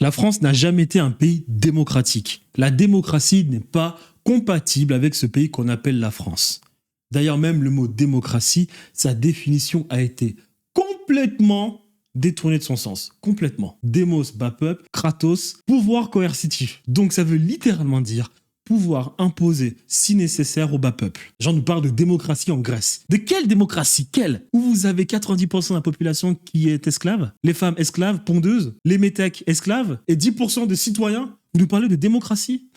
La France n'a jamais été un pays démocratique. La démocratie n'est pas compatible avec ce pays qu'on appelle la France. D'ailleurs, même le mot démocratie, sa définition a été complètement détournée de son sens. Complètement. Demos, bas peuple, kratos, pouvoir coercitif. Donc ça veut littéralement dire pouvoir imposer, si nécessaire, au bas peuple. Les gens nous parlent de démocratie en Grèce. De quelle démocratie? Quelle? Où vous avez 90% de la population qui est esclave, les femmes esclaves, pondeuses, les métèques esclaves, et 10% de citoyens? Vous nous parlez de démocratie?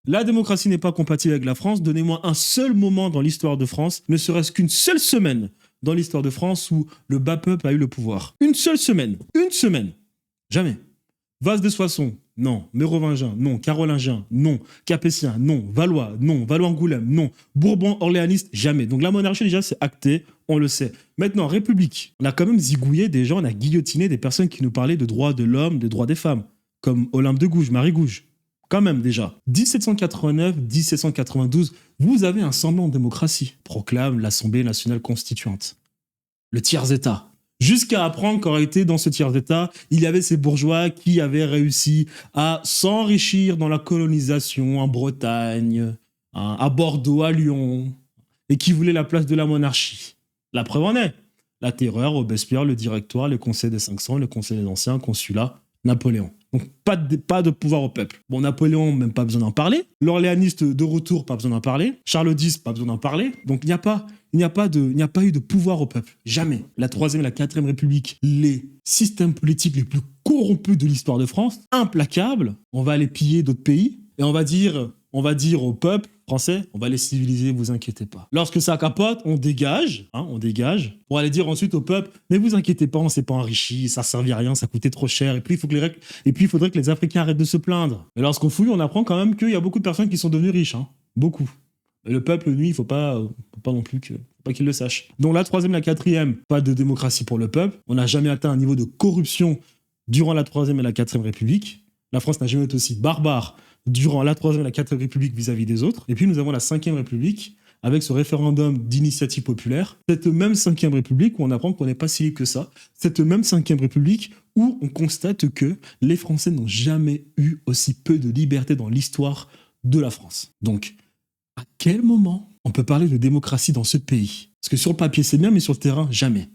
La démocratie n'est pas compatible avec la France. Donnez-moi un seul moment dans l'histoire de France, ne serait-ce qu'une seule semaine dans l'histoire de France où le bas peuple a eu le pouvoir. Une seule semaine. Une semaine. Jamais. Vase de Soissons, non. Mérovingien, non. Carolingien, non. Capétien, non. Valois, non. Valois-Angoulême, non. Bourbon, orléaniste, jamais. Donc la monarchie, déjà, c'est acté, on le sait. Maintenant, République. On a quand même zigouillé des gens, on a guillotiné des personnes qui nous parlaient de droits de l'homme, de droits des femmes, comme Olympe de Gouges, Marie Gouges. Quand même, déjà. 1789, 1792, vous avez un semblant de démocratie, proclame l'Assemblée nationale constituante. Le tiers-État. Jusqu'à apprendre qu'en réalité, dans ce tiers-État, il y avait ces bourgeois qui avaient réussi à s'enrichir dans la colonisation en Bretagne, à Bordeaux, à Lyon, et qui voulaient la place de la monarchie. La preuve en est. La Terreur, Robespierre, le Directoire, le Conseil des 500, le Conseil des Anciens, Consulat, Napoléon. Donc pas de pouvoir au peuple. Bon, Napoléon, même pas besoin d'en parler. L'Orléaniste de retour, pas besoin d'en parler. Charles X, pas besoin d'en parler. Donc il n'y a pas eu de pouvoir au peuple. Jamais. La Troisième et la Quatrième République, les systèmes politiques les plus corrompus de l'histoire de France, implacables. On va aller piller d'autres pays et on va dire au peuple français, on va les civiliser, vous inquiétez pas. Lorsque ça capote, on dégage, pour aller dire ensuite au peuple, mais vous inquiétez pas, on s'est pas enrichi, ça servait à rien, ça coûtait trop cher, et puis il faudrait que les Africains arrêtent de se plaindre. Mais lorsqu'on fouille, on apprend quand même qu'il y a beaucoup de personnes qui sont devenues riches, beaucoup. Et le peuple, lui, il faut pas non plus qu'il le sache. Donc la Troisième, la Quatrième, pas de démocratie pour le peuple. On n'a jamais atteint un niveau de corruption durant la Troisième et la Quatrième République. La France n'a jamais été aussi barbare durant la Troisième et la Quatrième République vis-à-vis des autres. Et puis nous avons la Cinquième République avec ce référendum d'initiative populaire. Cette même Cinquième République où on apprend qu'on n'est pas si libre que ça. Cette même Cinquième République où on constate que les Français n'ont jamais eu aussi peu de liberté dans l'histoire de la France. Donc, à quel moment on peut parler de démocratie dans ce pays? Parce que sur le papier, c'est bien, mais sur le terrain, jamais.